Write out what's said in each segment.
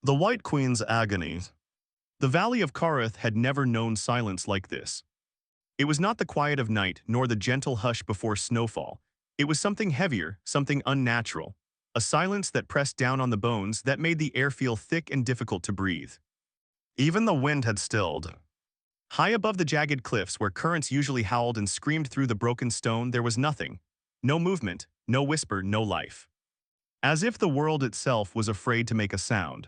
The White Queen's agony. The Valley of Kareth had never known silence like this. It was not the quiet of night, nor the gentle hush before snowfall. It was something heavier, something unnatural. A silence that pressed down on the bones that made the air feel thick and difficult to breathe. Even the wind had stilled. High above the jagged cliffs where currents usually howled and screamed through the broken stone, there was nothing. No movement, no whisper, no life. As if the world itself was afraid to make a sound.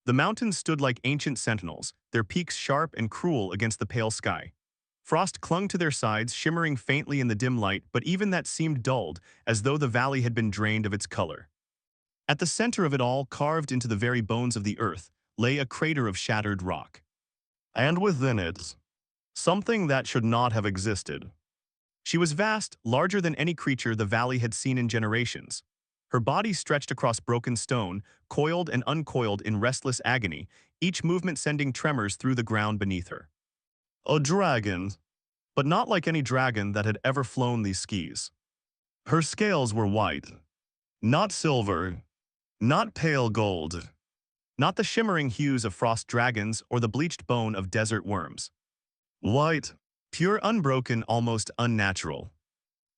The mountains stood like ancient sentinels, their peaks sharp and cruel against the pale sky. Frost clung to their sides, shimmering faintly in the dim light, but even that seemed dulled, as though the valley had been drained of its color. At the center of it all, carved into the very bones of the earth, lay a crater of shattered rock. And within it, something that should not have existed. She was vast, larger than any creature the valley had seen in generations. Her body stretched across broken stone, coiled and uncoiled in restless agony, each movement sending tremors through the ground beneath her. A dragon, but not like any dragon that had ever flown these skis. Her scales were white, not silver, not pale gold, not the shimmering hues of frost dragons or the bleached bone of desert worms. White, pure, unbroken, almost unnatural.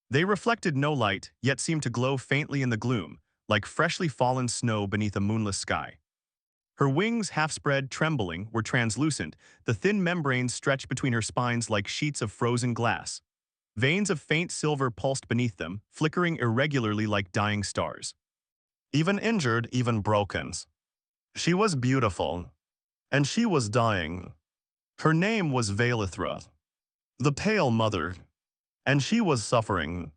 They reflected no light, yet seemed to glow faintly in the gloom, like freshly fallen snow beneath a moonless sky. Her wings, half-spread, trembling, were translucent, the thin membranes stretched between her spines like sheets of frozen glass. Veins of faint silver pulsed beneath them, flickering irregularly like dying stars. Even injured, even broken. She was beautiful. And she was dying. Her name was Valithra, the Pale Mother. And she was suffering.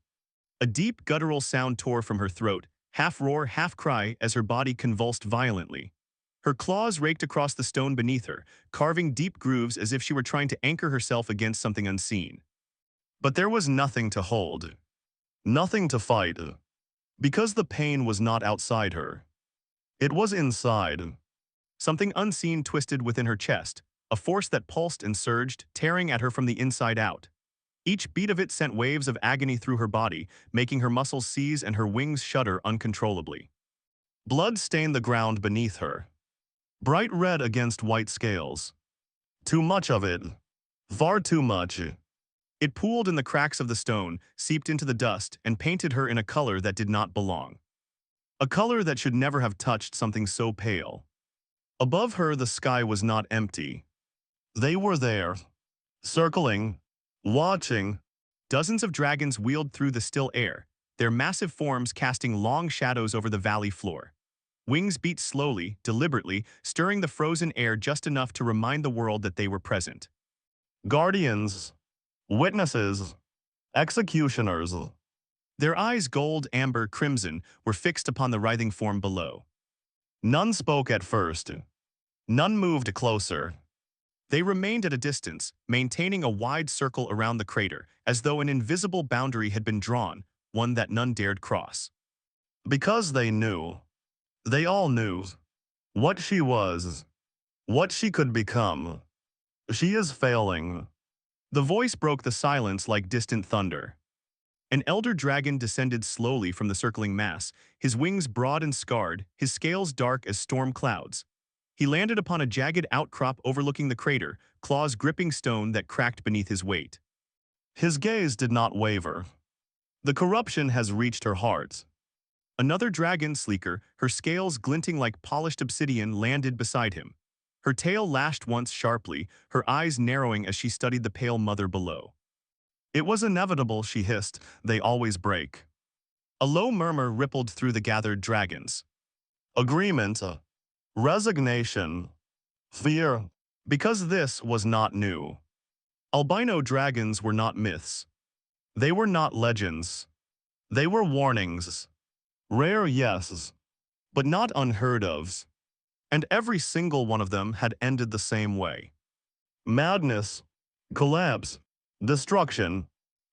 A deep guttural sound tore from her throat, half roar, half cry, as her body convulsed violently. Her claws raked across the stone beneath her, carving deep grooves as if she were trying to anchor herself against something unseen. But there was nothing to hold. Nothing to fight. Because the pain was not outside her. It was inside. Something unseen twisted within her chest, a force that pulsed and surged, tearing at her from the inside out. Each beat of it sent waves of agony through her body, making her muscles seize and her wings shudder uncontrollably. Blood stained the ground beneath her. Bright red against white scales. Too much of it. Far too much. It pooled in the cracks of the stone, seeped into the dust, and painted her in a color that did not belong. A color that should never have touched something so pale. Above her, the sky was not empty. They were there, circling, watching. Dozens of dragons wheeled through the still air, their massive forms casting long shadows over the valley floor. Wings beat slowly, deliberately, stirring the frozen air just enough to remind the world that they were present. Guardians, witnesses, executioners. Their eyes, gold, amber, crimson, were fixed upon the writhing form below. None spoke at first. None moved closer. They remained at a distance, maintaining a wide circle around the crater, as though an invisible boundary had been drawn, one that none dared cross. Because they knew. They all knew. What she was. What she could become. She is failing. The voice broke the silence like distant thunder. An elder dragon descended slowly from the circling mass, his wings broad and scarred, his scales dark as storm clouds. He landed upon a jagged outcrop overlooking the crater, claws gripping stone that cracked beneath his weight. His gaze did not waver. The corruption has reached her heart. Another dragon, sleeker, her scales glinting like polished obsidian, landed beside him. Her tail lashed once sharply, her eyes narrowing as she studied the pale mother below. It was inevitable, she hissed, they always break. A low murmur rippled through the gathered dragons. Agreement. Resignation. Fear. Because this was not new. Albino dragons were not myths. They were not legends. They were warnings. Rare, yes, but not unheard of. And every single one of them had ended the same way. Madness. Collapse. Destruction.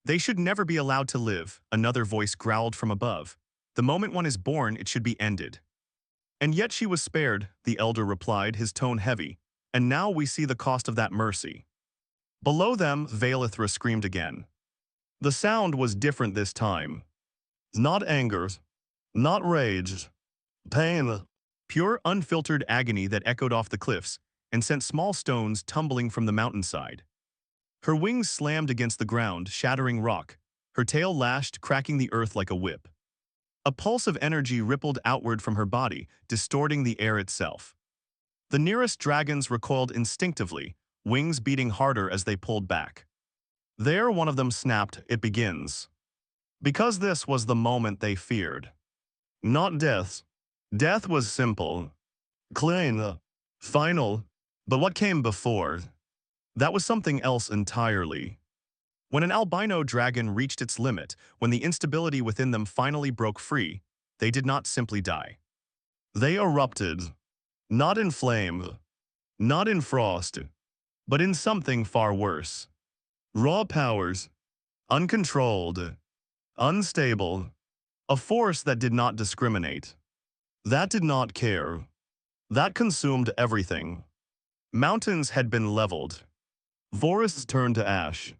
They should never be allowed to live, another voice growled from above. The moment one is born, it should be ended. And yet she was spared, the elder replied, his tone heavy. And now we see the cost of that mercy. Below them, Valithra screamed again. The sound was different this time. Not anger. Not rage. Pain. pure, unfiltered agony that echoed off the cliffs and sent small stones tumbling from the mountainside. Her wings slammed against the ground, shattering rock. Her tail lashed, cracking the earth like a whip. A pulse of energy rippled outward from her body, distorting the air itself. The nearest dragons recoiled instinctively, wings beating harder as they pulled back. There one of them snapped, "It begins." Because this was the moment they feared. Not death. Death was simple, clean, final. But what came before? That was something else entirely. When an albino dragon reached its limit, when the instability within them finally broke free, they did not simply die. They erupted. Not in flame, not in frost, but in something far worse. Raw powers, uncontrolled, unstable, a force that did not discriminate, that did not care, that consumed everything. Mountains had been leveled. Forests turned to ash.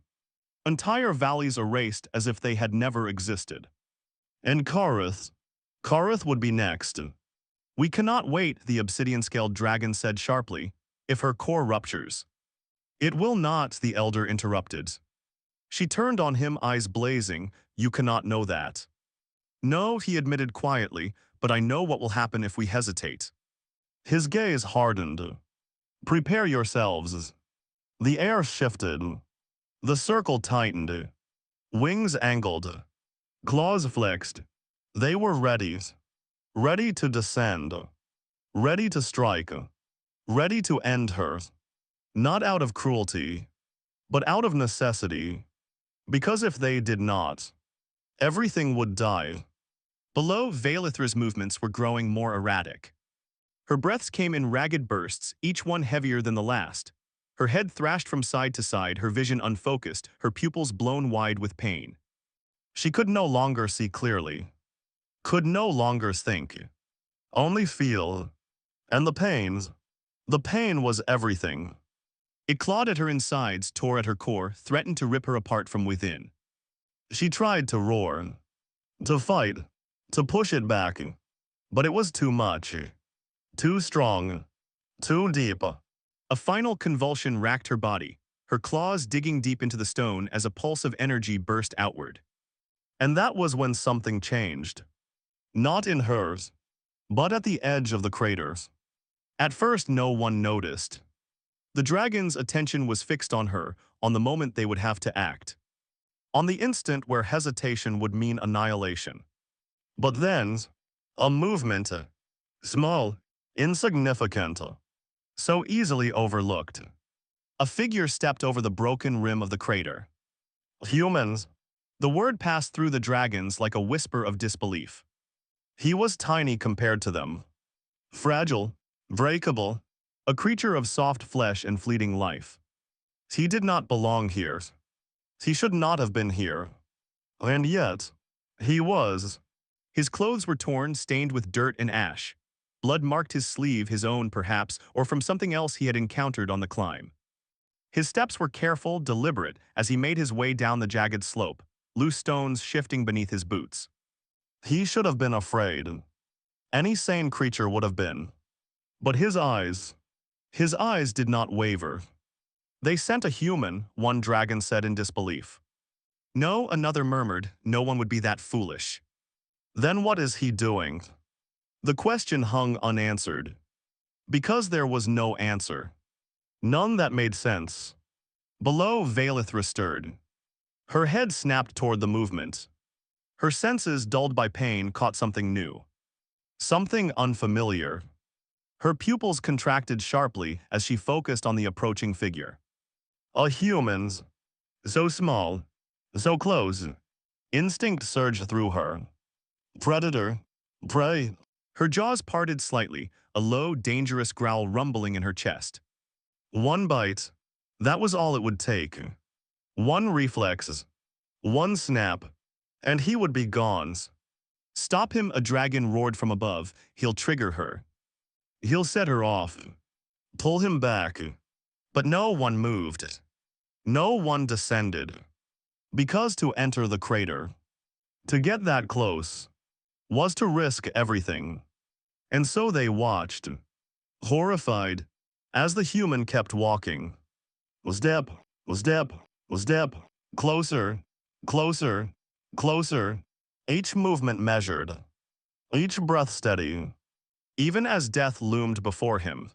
Entire valleys erased as if they had never existed. And Kareth would be next. "We cannot wait," the obsidian-scaled dragon said sharply, "if her core ruptures." "It will not," the elder interrupted. She turned on him, eyes blazing. "You cannot know that." "No," he admitted quietly, "but I know what will happen if we hesitate." His gaze hardened. "Prepare yourselves." The air shifted. The circle tightened. Wings angled. Claws flexed. They were ready. Ready to descend. Ready to strike. Ready to end her. Not out of cruelty, but out of necessity. Because if they did not, everything would die. Below, Valithra's movements were growing more erratic. Her breaths came in ragged bursts, each one heavier than the last. Her head thrashed from side to side, her vision unfocused, her pupils blown wide with pain. She could no longer see clearly. Could no longer think. Only feel. And the pain was everything. It clawed at her insides, tore at her core, threatened to rip her apart from within. She tried to roar, to fight, to push it back. But it was too much. Too strong. Too deep. A final convulsion racked her body, her claws digging deep into the stone as a pulse of energy burst outward. And that was when something changed. Not in hers, but at the edge of the craters. At first, no one noticed. The dragon's attention was fixed on her, on the moment they would have to act. On the instant where hesitation would mean annihilation. But then, a movement. Small, insignificant, so easily overlooked. A figure stepped over the broken rim of the crater. Humans. The word passed through the dragons like a whisper of disbelief. He was tiny compared to them. Fragile, breakable, a creature of soft flesh and fleeting life. He did not belong here. He should not have been here. And yet, he was. His clothes were torn, stained with dirt and ash. Blood marked his sleeve, his own perhaps, or from something else he had encountered on the climb. His steps were careful, deliberate, as he made his way down the jagged slope, loose stones shifting beneath his boots. He should have been afraid. Any sane creature would have been. But his eyes did not waver. "They sent a human," one dragon said in disbelief. "No," another murmured, "no one would be that foolish." "Then what is he doing?" The question hung unanswered. Because there was no answer. None that made sense. Below, Valithra stirred. Her head snapped toward the movement. Her senses, dulled by pain, caught something new. Something unfamiliar. Her pupils contracted sharply as she focused on the approaching figure. A human's. So small. So close. Instinct surged through her. Predator. Prey. Her jaws parted slightly, a low, dangerous growl rumbling in her chest. One bite. That was all it would take. One reflex. One snap. And he would be gone. "Stop him," a dragon roared from above. "He'll trigger her. He'll set her off. Pull him back." But no one moved. No one descended. Because to enter the crater, to get that close, was to risk everything. And so they watched, horrified, as the human kept walking. Step, step, step, closer, closer, closer. Each movement measured, each breath steady. Even as death loomed before him,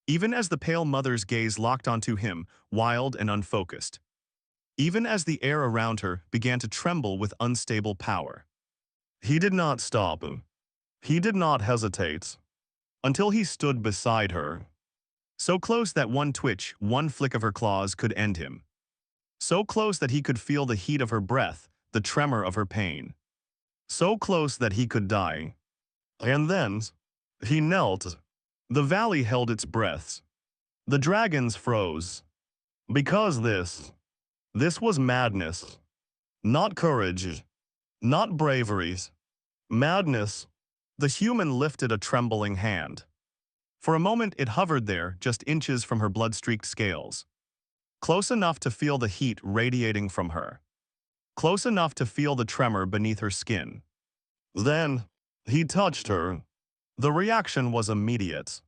even as the pale mother's gaze locked onto him, wild and unfocused, even as the air around her began to tremble with unstable power. He did not stop. He did not hesitate, until he stood beside her, so close that one twitch, one flick of her claws could end him, so close that he could feel the heat of her breath, the tremor of her pain, so close that he could die. And then, he knelt. The valley held its breaths. The dragons froze. Because this was madness. Not courage. Not bravery. Madness. The human lifted a trembling hand. For a moment it hovered there, just inches from her blood-streaked scales. Close enough to feel the heat radiating from her. Close enough to feel the tremor beneath her skin. Then, he touched her. The reaction was immediate.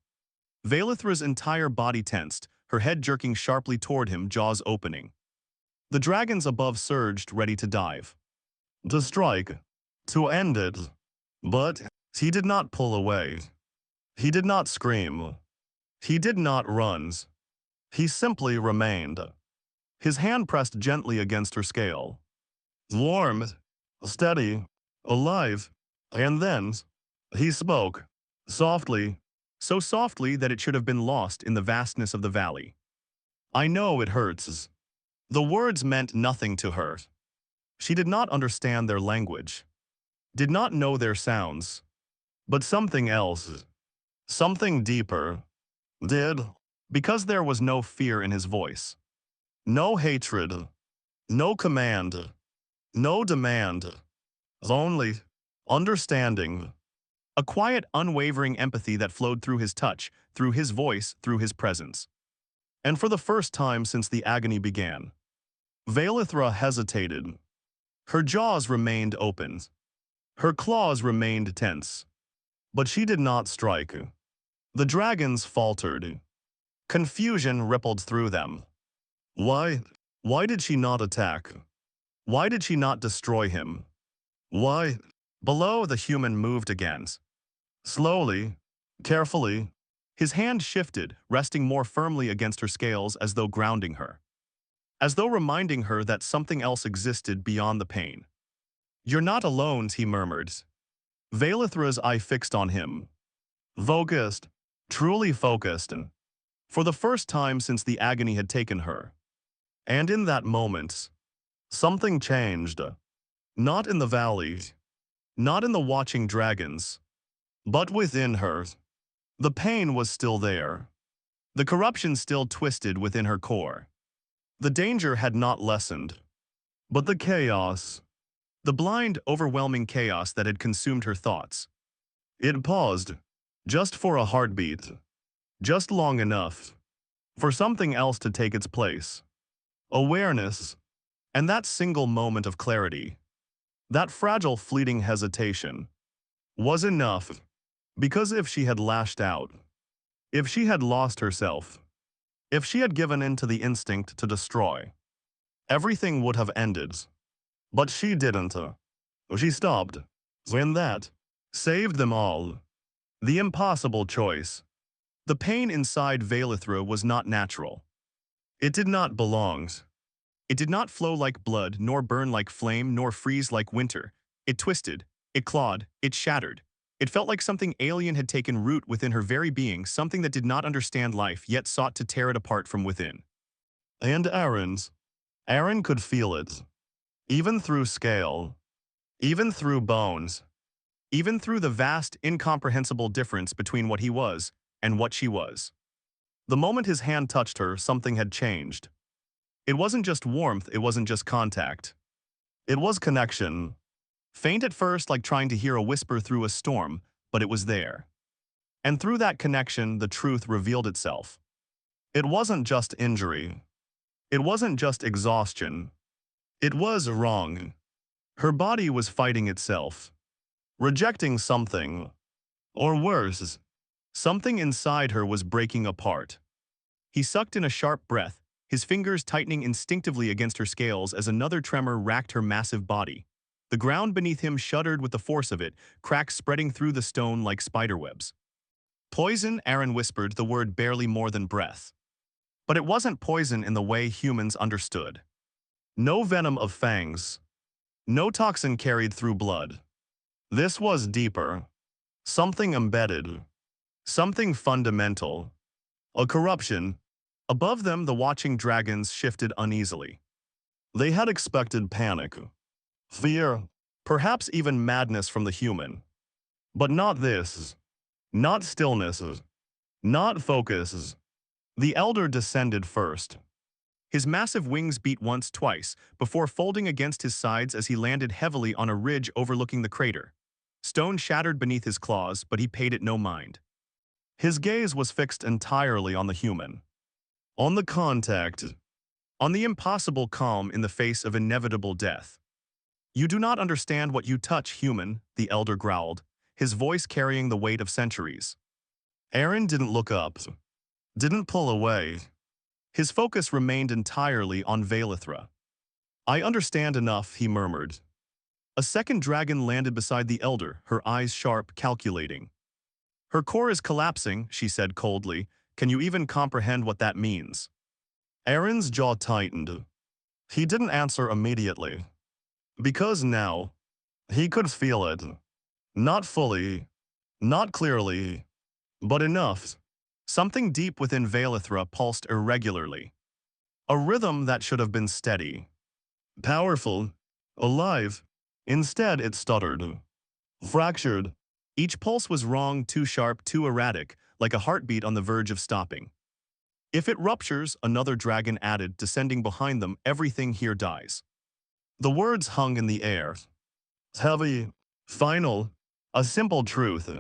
Valithra's entire body tensed, her head jerking sharply toward him, jaws opening. The dragons above surged, ready to dive. To strike. To end it. But he did not pull away. He did not scream. He did not run. He simply remained. His hand pressed gently against her scale. Warm, steady, alive. And then, he spoke. Softly, so softly that it should have been lost in the vastness of the valley. I know it hurts. The words meant nothing to her. She did not understand their language, did not know their sounds, but something else, something deeper, did, because there was no fear in his voice, no hatred, no command, no demand, only understanding. A quiet, unwavering empathy that flowed through his touch, through his voice, through his presence. And for the first time since the agony began, Valithra hesitated. Her jaws remained open. Her claws remained tense. But she did not strike. The dragons faltered. Confusion rippled through them. Why? Why did she not attack? Why did she not destroy him? Why? Below, the human moved again. Slowly, carefully, his hand shifted, resting more firmly against her scales as though grounding her. As though reminding her that something else existed beyond the pain. You're not alone, he murmured. Valithra's eye fixed on him. Focused, truly focused, for the first time since the agony had taken her. And in that moment, something changed. Not in the valley, not in the watching dragons, but within her. The pain was still there. The corruption still twisted within her core. The danger had not lessened. But the chaos, the blind, overwhelming chaos that had consumed her thoughts. It paused, just for a heartbeat, just long enough, for something else to take its place. Awareness, and that single moment of clarity, that fragile fleeting hesitation, was enough. Because if she had lashed out, if she had lost herself, if she had given in to the instinct to destroy, everything would have ended. But she didn't. She stopped. And that saved them all. The impossible choice. The pain inside Valithra was not natural. It did not belong. It did not flow like blood, nor burn like flame, nor freeze like winter. It twisted, it clawed, it shattered. It felt like something alien had taken root within her very being, something that did not understand life, yet sought to tear it apart from within. And Aaron could feel it. Even through scale. Even through bones. Even through the vast, incomprehensible difference between what he was and what she was. The moment his hand touched her, something had changed. It wasn't just warmth, it wasn't just contact. It was connection. Faint at first, like trying to hear a whisper through a storm, but it was there. And through that connection, the truth revealed itself. It wasn't just injury. It wasn't just exhaustion. It was wrong. Her body was fighting itself. Rejecting something. Or worse, something inside her was breaking apart. He sucked in a sharp breath, his fingers tightening instinctively against her scales as another tremor racked her massive body. The ground beneath him shuddered with the force of it, cracks spreading through the stone like spiderwebs. Poison, Aaron whispered, the word barely more than breath. But it wasn't poison in the way humans understood. No venom of fangs. No toxin carried through blood. This was deeper. Something embedded. Something fundamental. A corruption. Above them, the watching dragons shifted uneasily. They had expected panic, fear, perhaps even madness from the human. But not this. Not stillness. Not focus. The elder descended first. His massive wings beat once, twice, before folding against his sides as he landed heavily on a ridge overlooking the crater. Stone shattered beneath his claws, but he paid it no mind. His gaze was fixed entirely on the human. On the contact. On the impossible calm in the face of inevitable death. You do not understand what you touch, human, the elder growled, his voice carrying the weight of centuries. Aaron didn't look up. Didn't pull away. His focus remained entirely on Valithra. I understand enough, he murmured. A second dragon landed beside the elder, her eyes sharp, calculating. Her core is collapsing, she said coldly. Can you even comprehend what that means? Aaron's jaw tightened. He didn't answer immediately. Because now, he could feel it. Not fully, not clearly, but enough. Something deep within Valithra pulsed irregularly. A rhythm that should have been steady. Powerful. Alive. Instead, it stuttered. Fractured. Each pulse was wrong, too sharp, too erratic, like a heartbeat on the verge of stopping. If it ruptures, another dragon added, descending behind them, everything here dies. The words hung in the air. Heavy. Final. A simple truth.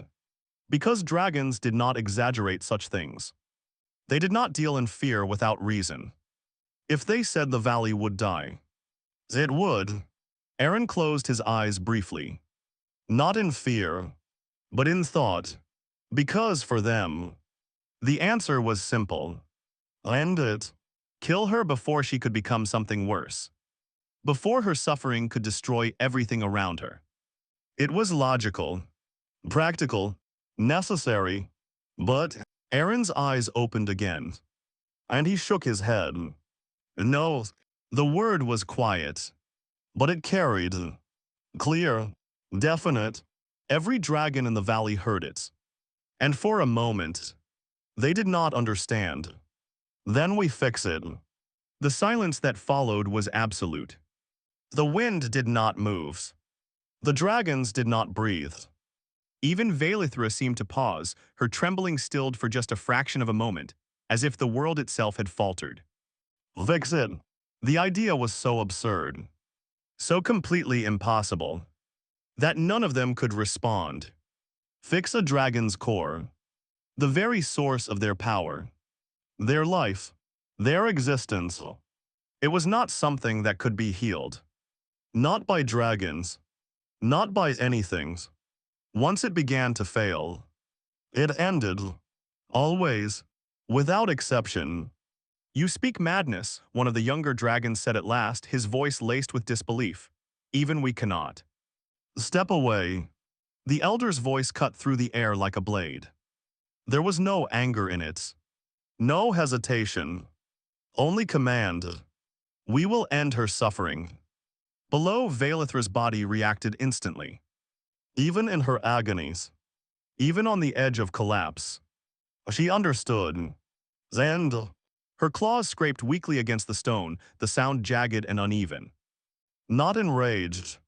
Because dragons did not exaggerate such things. They did not deal in fear without reason. If they said the valley would die, it would. Aaron closed his eyes briefly. Not in fear, but in thought. Because for them, the answer was simple. End it. Kill her before she could become something worse. Before her suffering could destroy everything around her. It was logical, practical, necessary, but Aaron's eyes opened again, and he shook his head. No, the word was quiet, but it carried, clear, definite. Every dragon in the valley heard it, and for a moment, they did not understand. Then we fix it. The silence that followed was absolute. The wind did not move. The dragons did not breathe. Even Valithra seemed to pause, her trembling stilled for just a fraction of a moment, as if the world itself had faltered. Fix it. The idea was so absurd, so completely impossible, that none of them could respond. Fix a dragon's core, the very source of their power, their life, their existence. It was not something that could be healed. Not by dragons, not by anything. Once it began to fail, it ended. Always. Without exception. You speak madness, one of the younger dragons said at last, his voice laced with disbelief. Even we cannot. Step away. The elder's voice cut through the air like a blade. There was no anger in it. No hesitation. Only command. We will end her suffering. Below, Valithra's body reacted instantly. Even in her agonies. Even on the edge of collapse. She understood. And her claws scraped weakly against the stone, the sound jagged and uneven. Not enraged.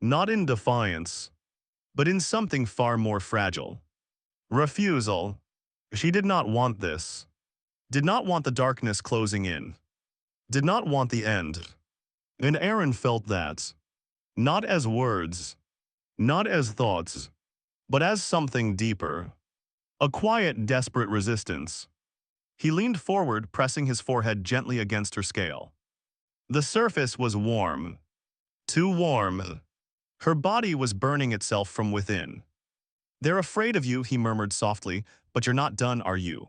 Not in defiance. But in something far more fragile. Refusal. She did not want this. Did not want the darkness closing in. Did not want the end. And Aaron felt that. Not as words. Not as thoughts. But as something deeper. A quiet, desperate resistance. He leaned forward, pressing his forehead gently against her scale. The surface was warm. Too warm. Her body was burning itself from within. They're afraid of you, he murmured softly, but you're not done, are you?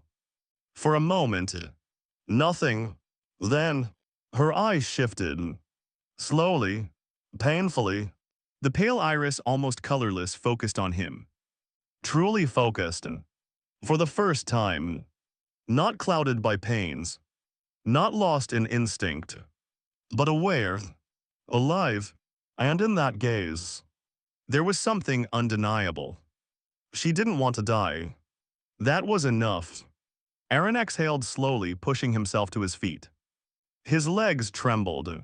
For a moment, nothing. Then, her eyes shifted. Slowly, painfully, the pale iris, almost colorless, focused on him. Truly focused. For the first time. Not clouded by pains. Not lost in instinct. But aware. Alive. And in that gaze, there was something undeniable. She didn't want to die. That was enough. Aaron exhaled slowly, pushing himself to his feet. His legs trembled.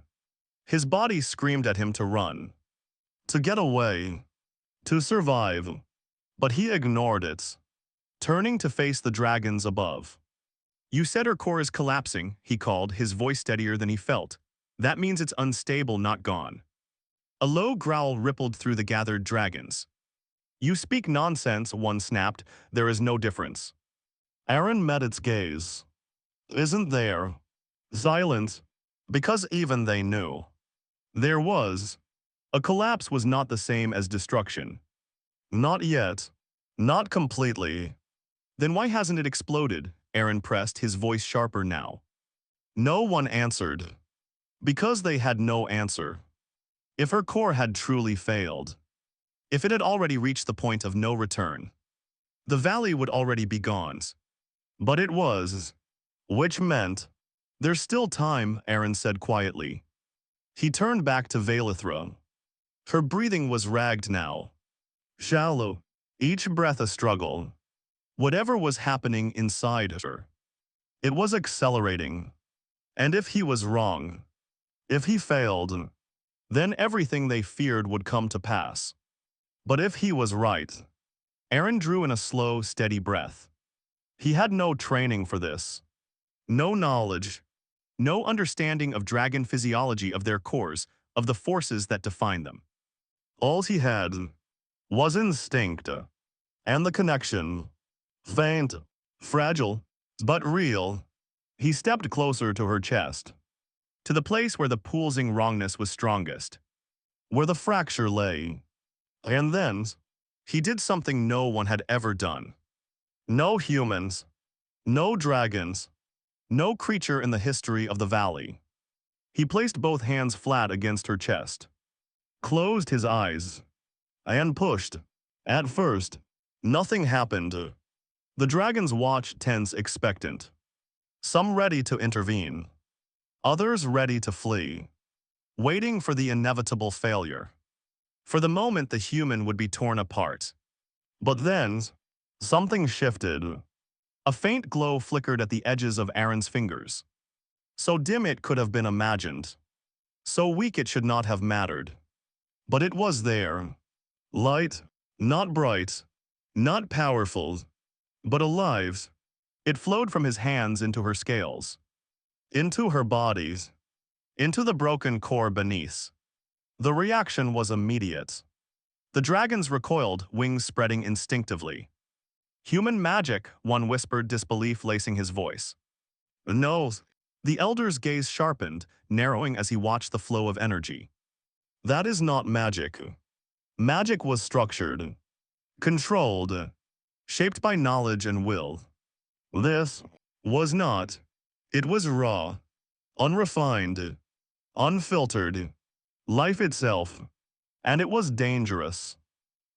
His body screamed at him to run. To get away. To survive. But he ignored it, turning to face the dragons above. You said her core is collapsing, he called, his voice steadier than he felt. That means it's unstable, not gone. A low growl rippled through the gathered dragons. You speak nonsense, one snapped. There is no difference. Aaron met its gaze. Isn't there? Silence. Because even they knew. There was. A collapse was not the same as destruction. Not yet. Not completely. Then why hasn't it exploded? Aaron pressed, his voice sharper now. No one answered. Because they had no answer. If her core had truly failed. If it had already reached the point of no return. The valley would already be gone. But it was. Which meant. There's still time, Aaron said quietly. He turned back to Valithra. Her breathing was ragged now. Shallow. Each breath a struggle. Whatever was happening inside her. It was accelerating. And if he was wrong, if he failed, then everything they feared would come to pass. But if he was right, Aaron drew in a slow, steady breath. He had no training for this. No knowledge. No understanding of dragon physiology, of their cores, of the forces that define them. All he had was instinct. And the connection. Faint, fragile, but real. He stepped closer to her chest. To the place where the pulsing wrongness was strongest. Where the fracture lay. And then, he did something no one had ever done. No humans. No dragons. No creature in the history of the valley. He placed both hands flat against her chest. Closed his eyes. And pushed. At first, nothing happened. The dragons watched, tense, expectant. Some ready to intervene. Others ready to flee. Waiting for the inevitable failure. For the moment the human would be torn apart. But then, something shifted. A faint glow flickered at the edges of Aaron's fingers. So dim it could have been imagined. So weak it should not have mattered. But it was there. Light, not bright, not powerful, but alive. It flowed from his hands into her scales. Into her bodies. Into the broken core beneath. The reaction was immediate. The dragons recoiled, wings spreading instinctively. Human magic, one whispered, disbelief lacing his voice. No. The elder's gaze sharpened, narrowing as he watched the flow of energy. That is not magic. Magic was structured. Controlled. Shaped by knowledge and will. This was not. It was raw. Unrefined. Unfiltered. Life itself. And it was dangerous.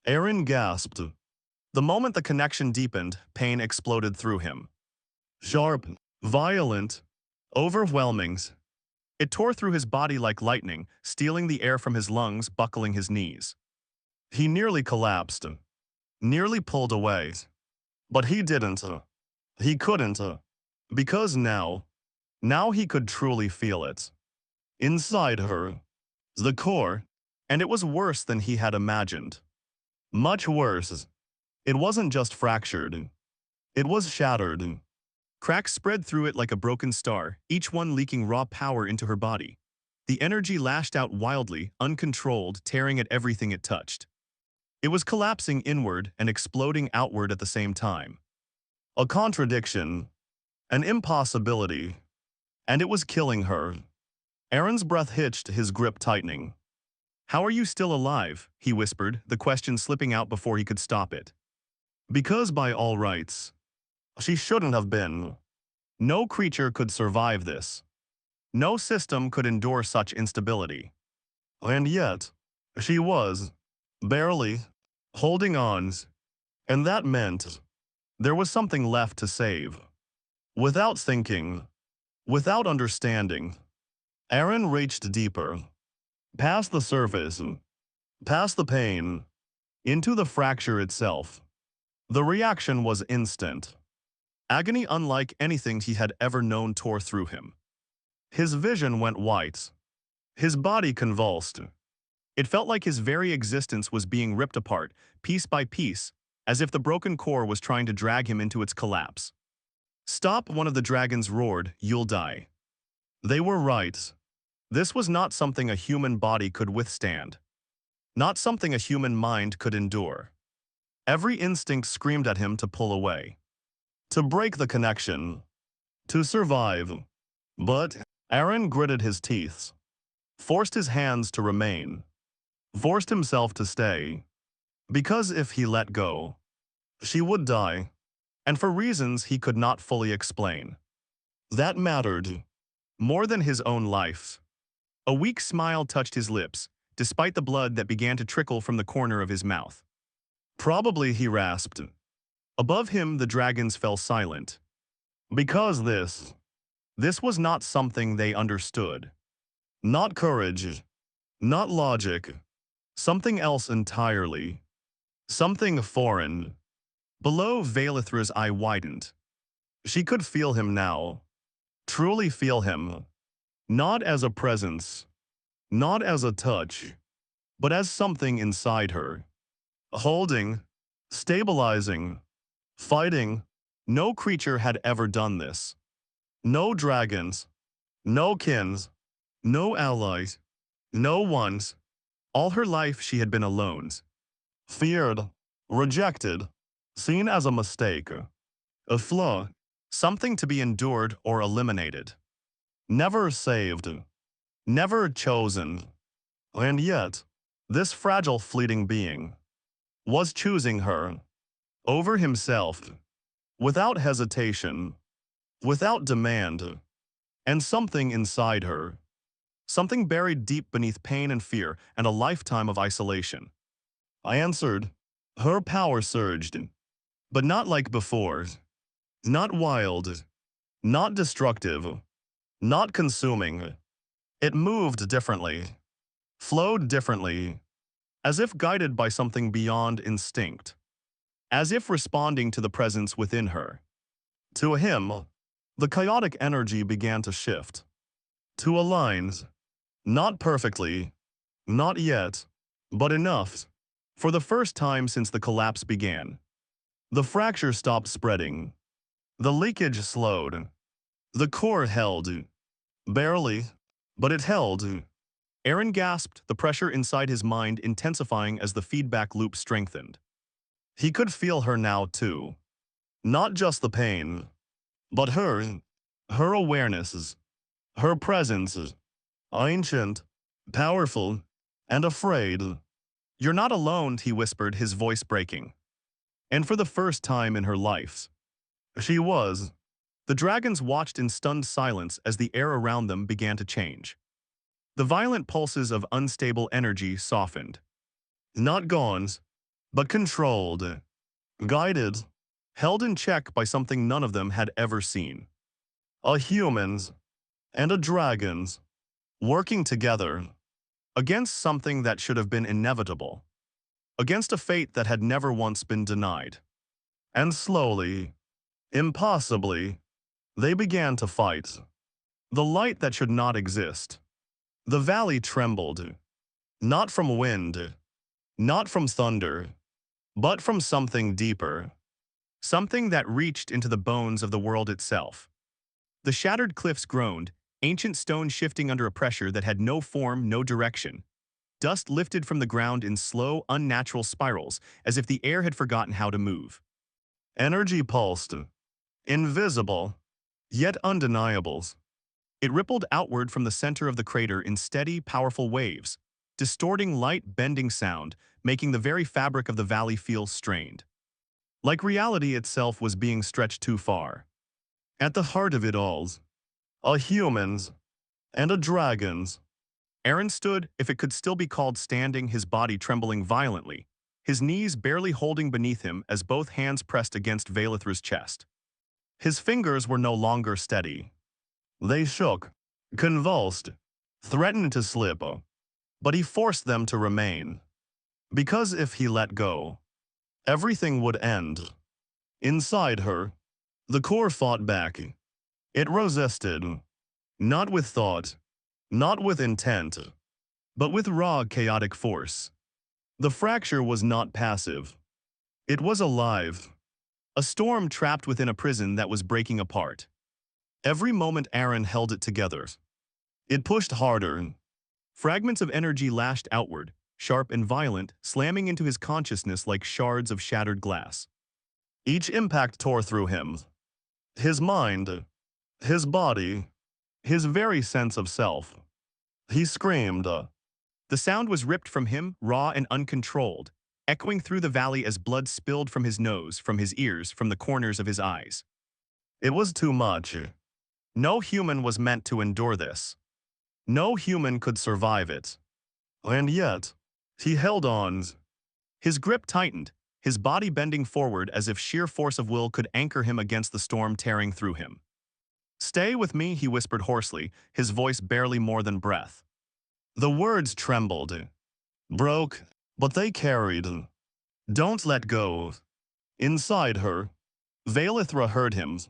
Aaron gasped. The moment the connection deepened, pain exploded through him. Sharp, violent, overwhelming. It tore through his body like lightning, stealing the air from his lungs, buckling his knees. He nearly collapsed. Nearly pulled away. But he didn't. He couldn't. Because now he could truly feel it. Inside her. The core. And it was worse than he had imagined. Much worse. It wasn't just fractured. It was shattered. Cracks spread through it like a broken star, each one leaking raw power into her body. The energy lashed out wildly, uncontrolled, tearing at everything it touched. It was collapsing inward and exploding outward at the same time. A contradiction. An impossibility. And it was killing her. Aaron's breath hitched, his grip tightening. How are you still alive? He whispered, the question slipping out before he could stop it. Because by all rights, she shouldn't have been. No creature could survive this. No system could endure such instability. And yet, she was, barely, holding on, and that meant there was something left to save. Without thinking, without understanding, Aaron reached deeper, past the surface, past the pain, into the fracture itself. The reaction was instant. Agony unlike anything he had ever known tore through him. His vision went white. His body convulsed. It felt like his very existence was being ripped apart, piece by piece, as if the broken core was trying to drag him into its collapse. "Stop," one of the dragons roared, "you'll die." They were right. This was not something a human body could withstand. Not something a human mind could endure. Every instinct screamed at him to pull away. To break the connection. To survive. But Aaron gritted his teeth. Forced his hands to remain. Forced himself to stay. Because if he let go, she would die. And for reasons he could not fully explain. That mattered. More than his own life. A weak smile touched his lips, despite the blood that began to trickle from the corner of his mouth. "Probably," he rasped. Above him the dragons fell silent. Because this was not something they understood. Not courage. Not logic. Something else entirely. Something foreign. Below, Valithra's eye widened. She could feel him now. Truly feel him. Not as a presence. Not as a touch. But as something inside her. Holding. Stabilizing. Fighting. No creature had ever done this. No dragons. No kins. No allies. No ones. All her life she had been alone. Feared. Rejected. Seen as a mistake. A flaw. Something to be endured or eliminated. Never saved. Never chosen. And yet, this fragile fleeting being was choosing her over himself, without hesitation, without demand, and something inside her, something buried deep beneath pain and fear and a lifetime of isolation. I answered. Her power surged, but not like before. Not wild, not destructive, not consuming. It moved differently, flowed differently, as if guided by something beyond instinct, as if responding to the presence within her. To him, the chaotic energy began to shift, to align, not perfectly, not yet, but enough. For the first time since the collapse began, the fracture stopped spreading. The leakage slowed. The core held. Barely, but it held. Aaron gasped, the pressure inside his mind intensifying as the feedback loop strengthened. He could feel her now, too. Not just the pain, but her awareness, her presence, ancient, powerful, and afraid. "You're not alone," he whispered, his voice breaking. And for the first time in her life, she was. The dragons watched in stunned silence as the air around them began to change. The violent pulses of unstable energy softened. Not gone, but controlled, guided, held in check by something none of them had ever seen. A humans and a dragons working together against something that should have been inevitable, against a fate that had never once been denied. And slowly, impossibly, they began to fight. The light that should not exist. The valley trembled. Not from wind, not from thunder, but from something deeper. Something that reached into the bones of the world itself. The shattered cliffs groaned, ancient stone shifting under a pressure that had no form, no direction. Dust lifted from the ground in slow, unnatural spirals, as if the air had forgotten how to move. Energy pulsed. Invisible, yet undeniable. It rippled outward from the center of the crater in steady, powerful waves, distorting light, bending sound, making the very fabric of the valley feel strained. like reality itself was being stretched too far. At the heart of it all, a humans and a dragons. Aaron stood, if it could still be called standing, his body trembling violently, his knees barely holding beneath him as both hands pressed against Valithra's chest. His fingers were no longer steady. They shook, convulsed, threatened to slip, but he forced them to remain. Because if he let go, everything would end. Inside her, the core fought back. It resisted, not with thought, not with intent, but with raw chaotic force. The fracture was not passive. It was alive. A storm trapped within a prison that was breaking apart. Every moment Aaron held it together. It pushed harder. Fragments of energy lashed outward, sharp and violent, slamming into his consciousness like shards of shattered glass. Each impact tore through him. His mind, his body, his very sense of self. He screamed. The sound was ripped from him, raw and uncontrolled, echoing through the valley as blood spilled from his nose, from his ears, from the corners of his eyes. It was too much. No human was meant to endure this. No human could survive it. And yet, he held on. His grip tightened, his body bending forward as if sheer force of will could anchor him against the storm tearing through him. "Stay with me," he whispered hoarsely, his voice barely more than breath. The words trembled, broke, but they carried. "Don't let go." Inside her, Valithra heard him.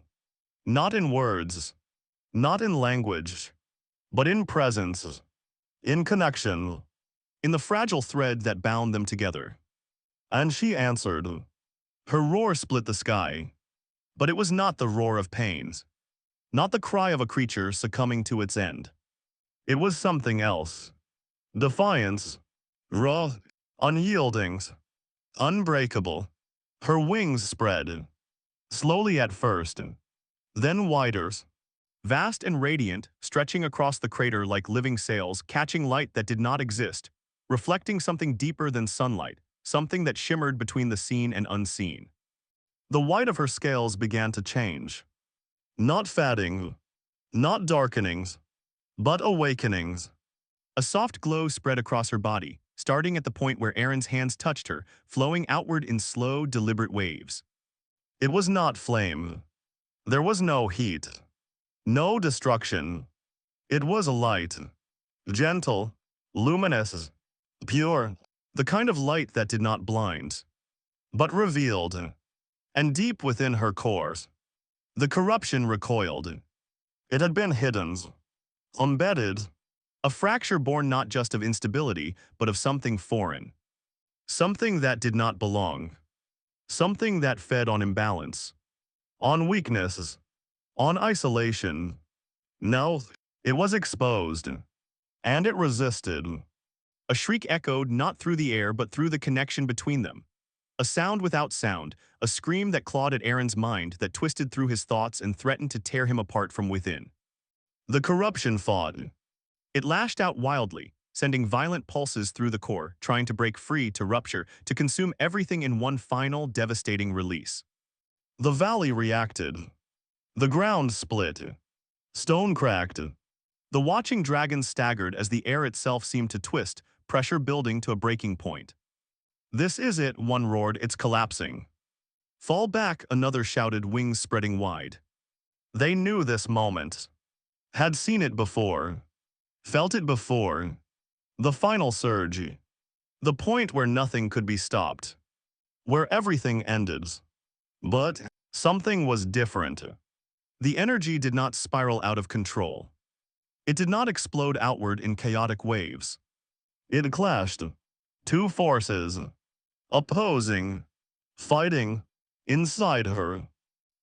Not in words, not in language, but in presence, in connection, in the fragile thread that bound them together. And she answered. Her roar split the sky, but it was not the roar of pains, not the cry of a creature succumbing to its end. It was something else. Defiance, raw, unyielding, unbreakable. Her wings spread, slowly at first, then wider, vast and radiant, stretching across the crater like living sails, catching light that did not exist, reflecting something deeper than sunlight, something that shimmered between the seen and unseen. The white of her scales began to change. Not fading, not darkenings, but awakenings. A soft glow spread across her body, starting at the point where Aaron's hands touched her, flowing outward in slow, deliberate waves. It was not flame. There was no heat. No destruction. It was a light. Gentle, luminous, pure. The kind of light that did not blind, but revealed. And deep within her core, the corruption recoiled. It had been hidden, embedded, a fracture born not just of instability, but of something foreign. Something that did not belong. Something that fed on imbalance, on weakness, on isolation. Now, it was exposed, and it resisted. A shriek echoed not through the air but through the connection between them. A sound without sound, a scream that clawed at Aaron's mind, that twisted through his thoughts and threatened to tear him apart from within. The corruption fought. It lashed out wildly, sending violent pulses through the core, trying to break free, to rupture, to consume everything in one final, devastating release. The valley reacted. The ground split. Stone cracked. The watching dragons staggered as the air itself seemed to twist, pressure building to a breaking point. "This is it," one roared, "it's collapsing." "Fall back," another shouted, wings spreading wide. They knew this moment. Had seen it before. Felt it before. The final surge. The point where nothing could be stopped. Where everything ended. But something was different. The energy did not spiral out of control. It did not explode outward in chaotic waves. It clashed. Two forces. Opposing. Fighting. Inside her.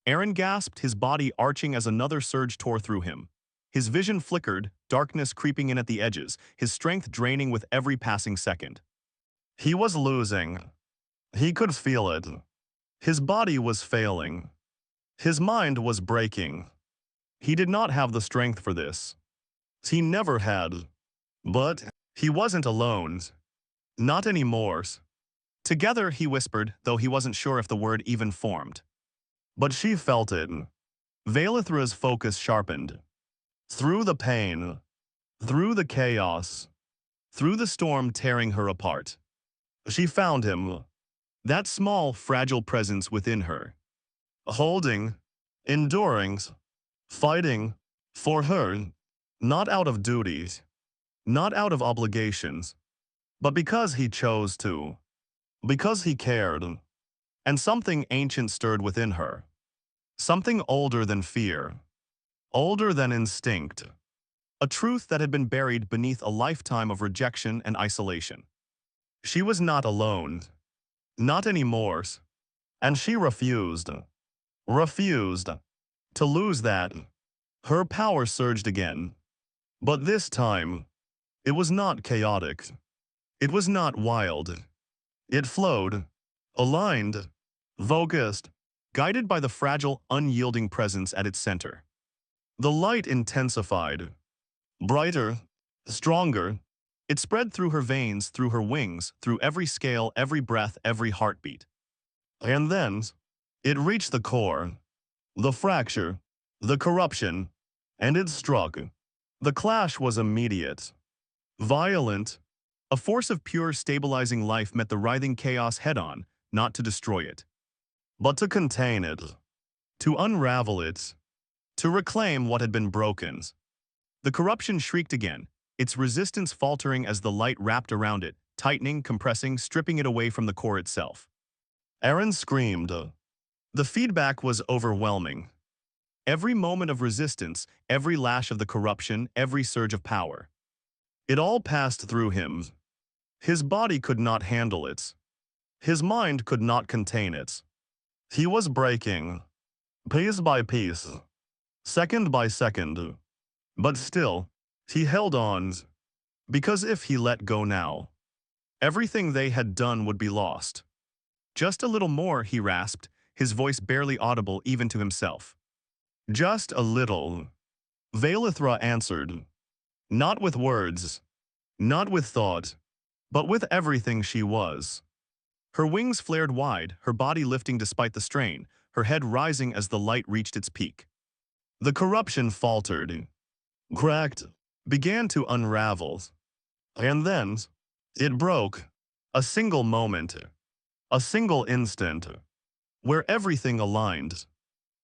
Aaron gasped, his body arching as another surge tore through him. His vision flickered, darkness creeping in at the edges, his strength draining with every passing second. He was losing. He could feel it. His body was failing. His mind was breaking. He did not have the strength for this. He never had. But he wasn't alone. Not anymore. Together, he whispered, though he wasn't sure if the word even formed. But she felt it. Valithra's focus sharpened. Through the pain, through the chaos, through the storm tearing her apart, she found him, that small, fragile presence within her, holding, enduring, fighting, for her, not out of duties, not out of obligations, but because he chose to, because he cared, and something ancient stirred within her, something older than fear, older than instinct, a truth that had been buried beneath a lifetime of rejection and isolation. She was not alone, not anymore, and she refused to lose that. Her power surged again, but this time, it was not chaotic. It was not wild. It flowed, aligned, focused, guided by the fragile, unyielding presence at its center. The light intensified, brighter, stronger. It spread through her veins, through her wings, through every scale, every breath, every heartbeat. And then, it reached the core, the fracture, the corruption, and it struck. The clash was immediate, violent. A force of pure, stabilizing life met the writhing chaos head-on, not to destroy it, but to contain it, to unravel it, to reclaim what had been broken. The corruption shrieked again, its resistance faltering as the light wrapped around it, tightening, compressing, stripping it away from the core itself. Aaron screamed. The feedback was overwhelming. Every moment of resistance, every lash of the corruption, every surge of power. It all passed through him. His body could not handle it. His mind could not contain it. He was breaking, piece by piece, second by second. But still, he held on, because if he let go now, everything they had done would be lost. Just a little more, he rasped, his voice barely audible even to himself. Just a little. Valithra answered. Not with words, not with thought, but with everything she was. Her wings flared wide, her body lifting despite the strain, her head rising as the light reached its peak. The corruption faltered, cracked, began to unravel. And then, it broke. A single moment, a single instant, where everything aligned,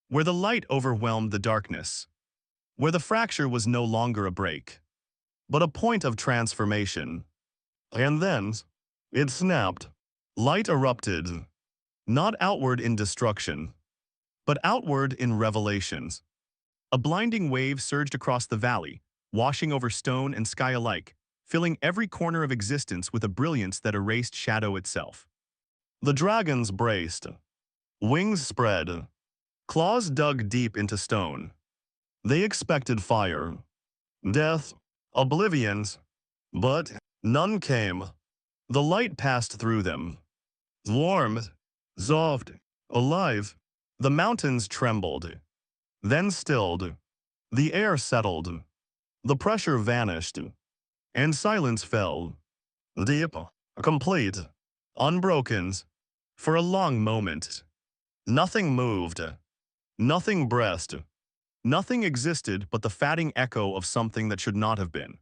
where the light overwhelmed the darkness, where the fracture was no longer a break, but a point of transformation. And then, it snapped. Light erupted, not outward in destruction, but outward in revelations. A blinding wave surged across the valley, washing over stone and sky alike, filling every corner of existence with a brilliance that erased shadow itself. The dragons braced, wings spread, claws dug deep into stone. They expected fire, death, oblivions, but none came. The light passed through them. Warm, soft, alive. The mountains trembled, then stilled. The air settled. The pressure vanished, and silence fell. Deep, complete, unbroken. For a long moment, nothing moved, nothing breathed, nothing existed but the fatting echo of something that should not have been.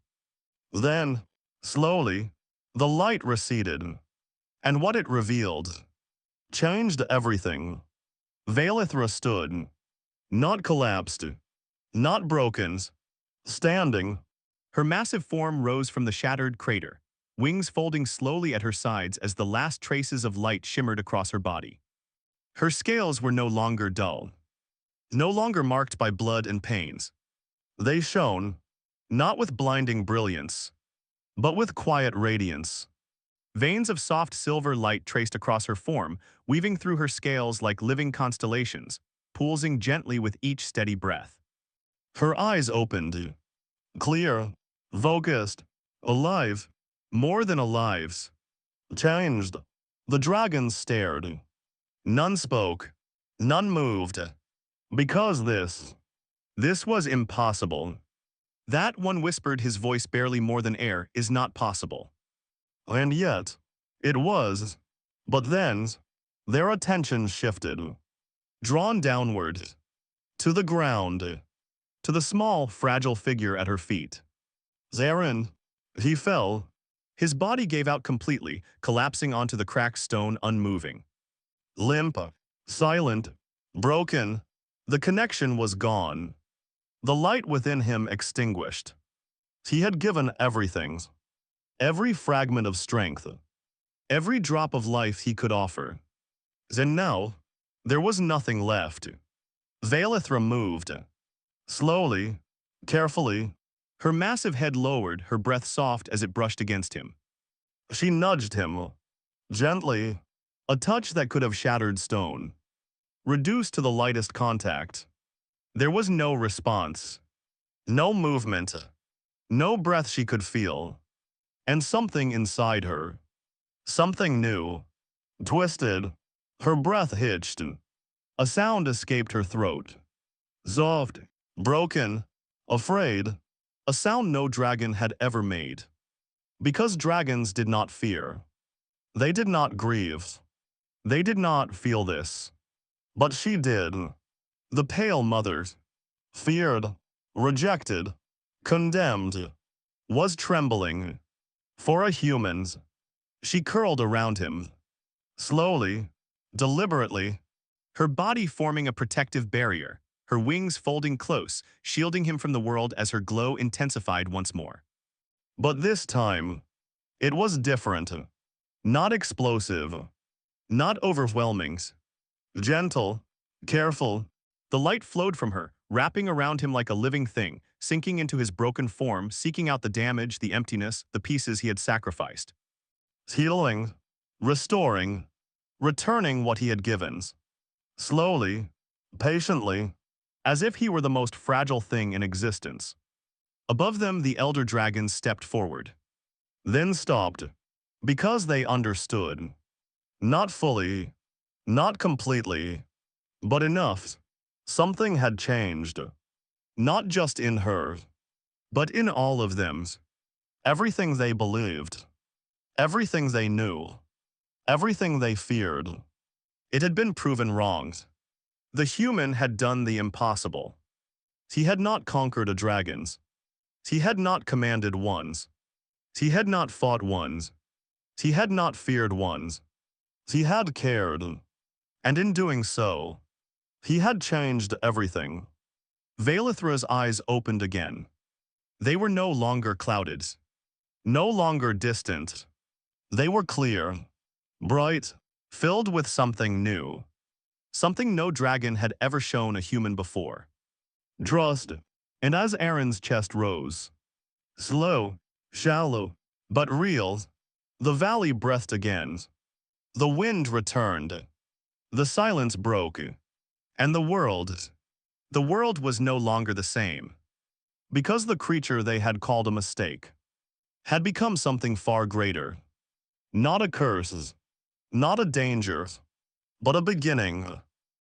Then, slowly, the light receded, and what it revealed changed everything. Valithra stood, not collapsed, not broken, standing. Her massive form rose from the shattered crater, wings folding slowly at her sides as the last traces of light shimmered across her body. Her scales were no longer dull, no longer marked by blood and pains. They shone, not with blinding brilliance, but with quiet radiance. Veins of soft silver light traced across her form, weaving through her scales like living constellations, pulsing gently with each steady breath. Her eyes opened, clear, focused, alive, more than alive, changed. The dragons stared. None spoke, none moved, because this was impossible. That, one whispered, his voice barely more than air, is not possible. And yet, it was. But then, their attention shifted, drawn downward, to the ground, to the small, fragile figure at her feet. Therein, he fell. His body gave out completely, collapsing onto the cracked stone unmoving. Limp, silent, broken, the connection was gone. The light within him extinguished. He had given everything, every fragment of strength, every drop of life he could offer. And now, there was nothing left. Valithra moved. Slowly, carefully, her massive head lowered, her breath soft as it brushed against him. She nudged him, gently, a touch that could have shattered stone. Reduced to the lightest contact. There was no response, no movement, no breath she could feel. And something inside her, something new, twisted, her breath hitched. A sound escaped her throat. Soft, broken, afraid, a sound no dragon had ever made. Because dragons did not fear. They did not grieve. They did not feel this. But she did. The pale mother, feared, rejected, condemned, was trembling. For a human's. She curled around him. Slowly, deliberately, her body forming a protective barrier, her wings folding close, shielding him from the world as her glow intensified once more. But this time, it was different. Not explosive. Not overwhelming. Gentle, careful. The light flowed from her, wrapping around him like a living thing, sinking into his broken form, seeking out the damage, the emptiness, the pieces he had sacrificed. Healing, restoring, returning what he had given. Slowly, patiently, as if he were the most fragile thing in existence. Above them, the elder dragons stepped forward. Then stopped, because they understood. Not fully, not completely, but enough. Something had changed. Not just in her, but in all of them. Everything they believed. Everything they knew. Everything they feared. It had been proven wrong. The human had done the impossible. He had not conquered a dragon. He had not commanded ones. He had not fought ones. He had not feared ones. He had cared. And in doing so, he had changed everything. Valithra's eyes opened again. They were no longer clouded. No longer distant. They were clear, bright, filled with something new. Something no dragon had ever shown a human before. Trust. And as Aaron's chest rose, slow, shallow, but real, the valley breathed again. The wind returned. The silence broke. And the world was no longer the same. Because the creature they had called a mistake had become something far greater. Not a curse, not a danger, but a beginning.